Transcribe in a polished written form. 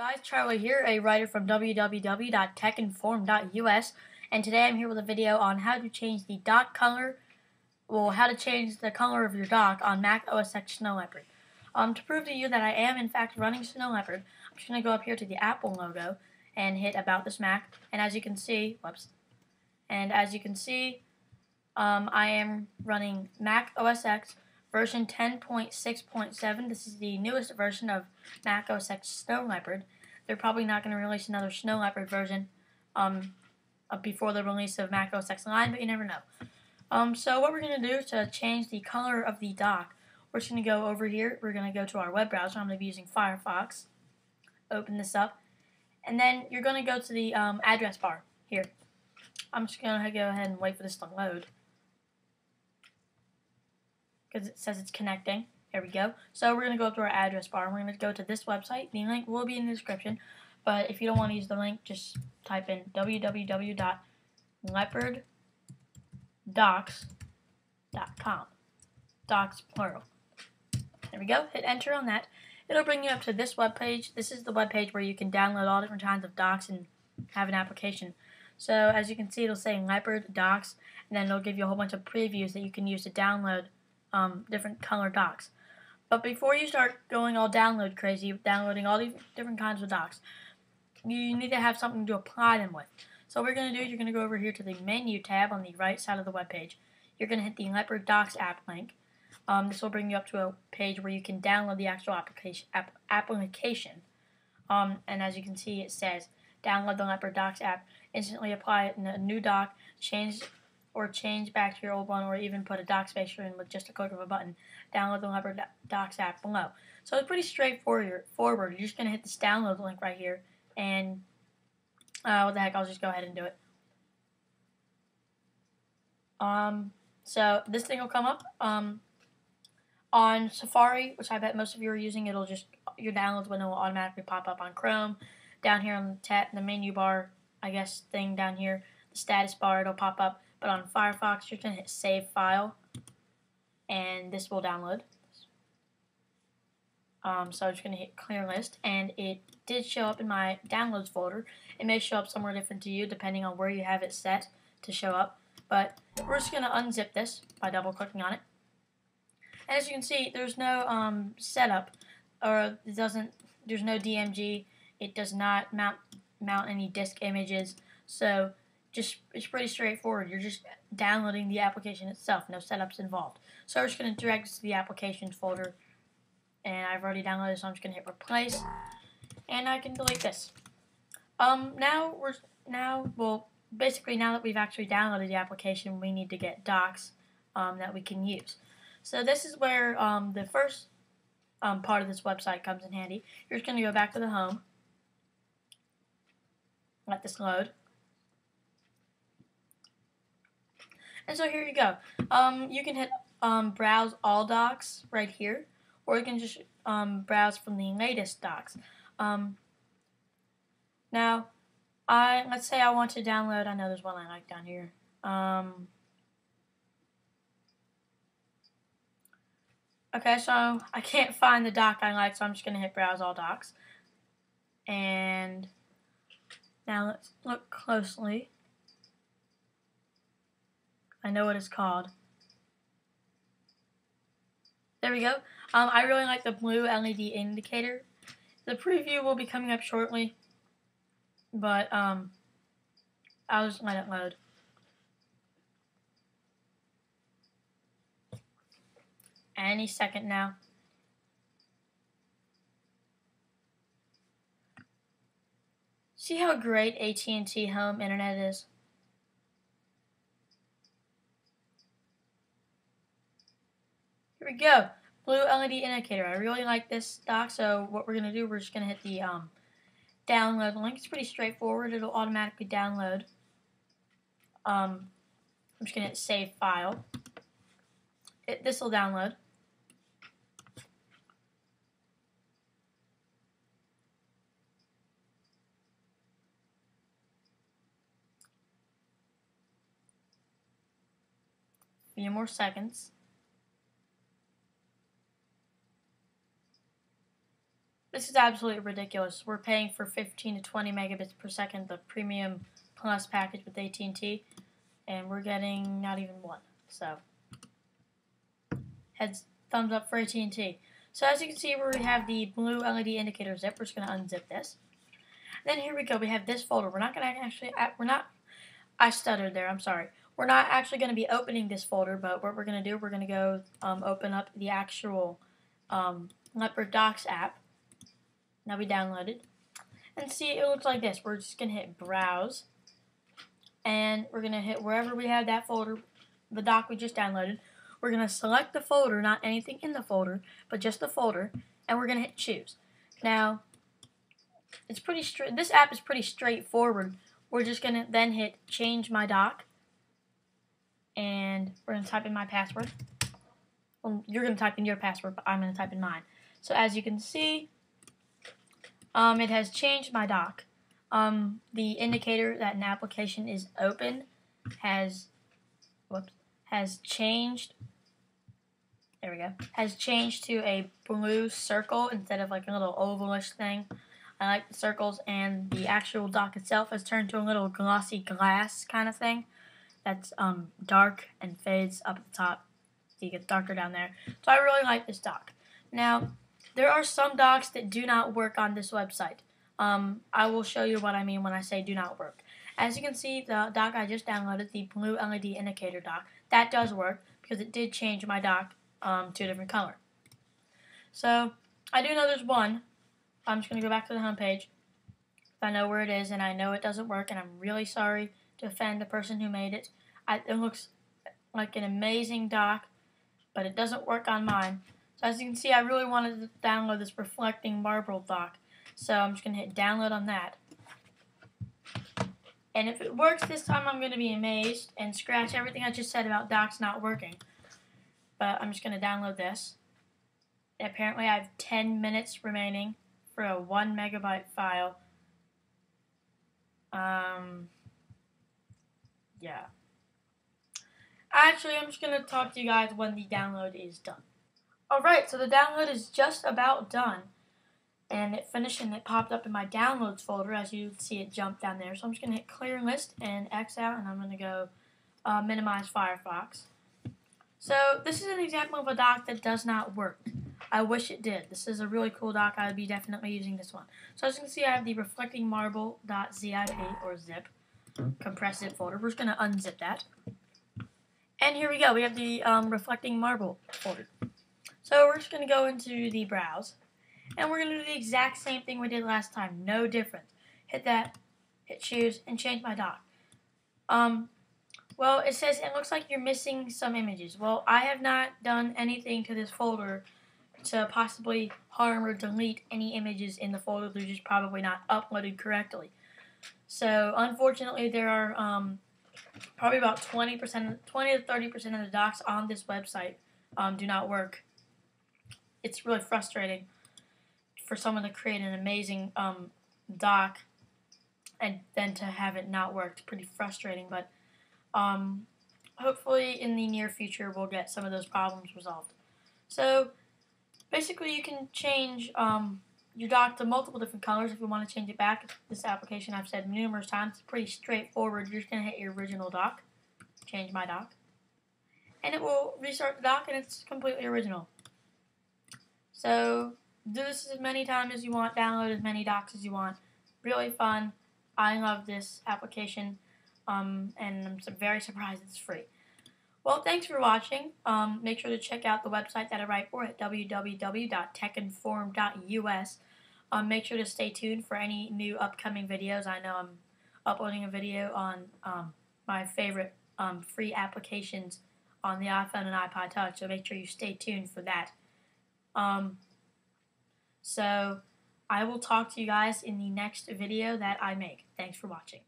Guys, Charlie here, a writer from www.techinform.us, and today I'm here with a video on how to change the dock color, how to change the color of your dock on Mac OS X Snow Leopard. To prove to you that I am in fact running Snow Leopard, I'm just going to go up here to the Apple logo and hit About This Mac, and as you can see, I am running Mac OS X version 10.6.7. This is the newest version of Mac OS X Snow Leopard. They're probably not going to release another Snow Leopard version before the release of Mac OS X Line, but you never know. So what we're going to do to change the color of the dock, we're just going to go over here. We're going to go to our web browser. I'm going to be using Firefox. Open this up. And then you're going to go to the address bar here. I'm just going to go ahead and wait for this to load, because it says it's connecting. There we go. So we're going to go up to our address bar, and we're going to go to this website. The link will be in the description, but if you don't want to use the link, just type in www.leoparddocs.com. Docs, plural. There we go. Hit enter on that. It'll bring you up to this web page. This is the web page where you can download all different kinds of docs and have an application. So as you can see, it'll say Leopard docs, and then it'll give you a whole bunch of previews that you can use to download different color docs. But before you start going all download crazy, downloading all these different kinds of docs, you need to have something to apply them with. So what we're going to do is you're going to go over here to the menu tab on the right side of the web page. You're going to hit the Leopard Docs app link. This will bring you up to a page where you can download the actual application. And as you can see, it says download the Leopard Docs app, instantly apply it in a new dock, change back to your old one, or even put a dock spacer in with just a click of a button. Download the Leopard Docs app below. So it's pretty straightforward. You're just going to hit this download link right here, and what the heck, I'll just go ahead and do it. So this thing will come up on Safari, which I bet most of you are using. It'll just, your downloads window will automatically pop up on Chrome. Down here on the menu bar, I guess, thing down here, the status bar, it'll pop up. But on Firefox, you're going to hit Save File, and this will download. So I'm just going to hit Clear List, and it did show up in my Downloads folder. It may show up somewhere different to you, depending on where you have it set to show up. But we're just going to unzip this by double-clicking on it. And as you can see, there's no setup, or there's no DMG. It does not mount any disk images, so it's pretty straightforward. You're just downloading the application itself, no setups involved. So we're just going to drag this to the applications folder, and I've already downloaded, so I'm just going to hit replace, and I can delete this. Basically now that we've actually downloaded the application, we need to get docs that we can use. So this is where the first part of this website comes in handy. You're just going to go back to the home, let this load. And so here you go. You can hit browse all docs right here, or you can just browse from the latest docs. Now, let's say I want to download, I know there's one I like down here. Okay, so I can't find the doc I like, so I'm just going to hit browse all docs. And now let's look closely. I know what it's called. There we go. I really like the blue LED indicator. The preview will be coming up shortly, but I'll just let it load. Any second now. See how great AT&T Home Internet is? Here we go. Blue LED indicator. I really like this doc, so what we're going to do, we're just going to hit the download link. It's pretty straightforward. It'll automatically download. I'm just going to hit Save File. This will download. A few more seconds. This is absolutely ridiculous. We're paying for 15 to 20 megabits per second, the premium plus package with AT&T, and we're getting not even one. So, heads thumbs up for AT&T. So as you can see, where we have the blue LED indicator zip, we're just going to unzip this. Then here we go. We have this folder. We're not going to actually, I stuttered there. I'm sorry. We're not actually going to be opening this folder, but what we're going to do, we're going to go open up the actual Leopard Docs app that we downloaded, and see it looks like this. We're just going to hit Browse, and we're going to hit wherever we have that folder, the doc we just downloaded. We're going to select the folder, not anything in the folder, but just the folder, and we're going to hit Choose. Now, it's pretty straight. This app is pretty straightforward. We're just going to then hit Change My Doc, and we're going to type in my password. Well, you're going to type in your password, but I'm going to type in mine. So as you can see, it has changed my doc. The indicator that an application is open has changed. There we go. Has changed to a blue circle instead of like a little ovalish thing. I like the circles, and the actual dock itself has turned to a little glossy glass kind of thing. That's dark and fades up at the top, so it gets darker down there. So I really like this dock. Now, there are some docks that do not work on this website. I will show you what I mean when I say do not work. As you can see, the dock I just downloaded, the blue LED indicator dock, that does work because it did change my dock to a different color. So I do know there's one. I'm just going to go back to the home page. I know where it is, and I know it doesn't work, and I'm really sorry to offend the person who made it. It looks like an amazing dock, but it doesn't work on mine. So as you can see, I really wanted to download this reflecting marble dock. So I'm just going to hit download on that. And if it works this time, I'm going to be amazed and scratch everything I just said about docks not working. But I'm just going to download this. And apparently I have 10 minutes remaining for a 1 megabyte file. Yeah. Actually, I'm just going to talk to you guys when the download is done. Alright, so the download is just about done. And it finished, and it popped up in my downloads folder. As you see, it jumped down there. So I'm just going to hit clear list and X out, and I'm going to go minimize Firefox. So this is an example of a dock that does not work. I wish it did. This is a really cool dock. I would be definitely using this one. So as you can see, I have the reflecting marble.zip or zip compressed zip folder. We're just going to unzip that. And here we go. We have the reflecting marble folder. So we're just going to go into the browse. And we're going to do the exact same thing we did last time. No difference. Hit that, hit choose, and change my dock. Well, it says it looks like you're missing some images. Well, I have not done anything to this folder to possibly harm or delete any images in the folder. They're just probably not uploaded correctly. So, unfortunately, there are probably about 20 to 30% of the docs on this website do not work. It's really frustrating for someone to create an amazing doc and then to have it not work. It's pretty frustrating, but hopefully in the near future we'll get some of those problems resolved. So basically you can change your dock to multiple different colors if you want to change it back. This application, I've said numerous times, it's pretty straightforward. You're just going to hit your original dock, change my dock, and it will restart the dock, and it's completely original. So do this as many times as you want, download as many docs as you want. Really fun. I love this application, and I'm very surprised it's free. Well, thanks for watching. Make sure to check out the website that I write for at www.techinform.us. Make sure to stay tuned for any new upcoming videos. I know I'm uploading a video on my favorite free applications on the iPhone and iPod Touch, so make sure you stay tuned for that. So I will talk to you guys in the next video that I make. Thanks for watching.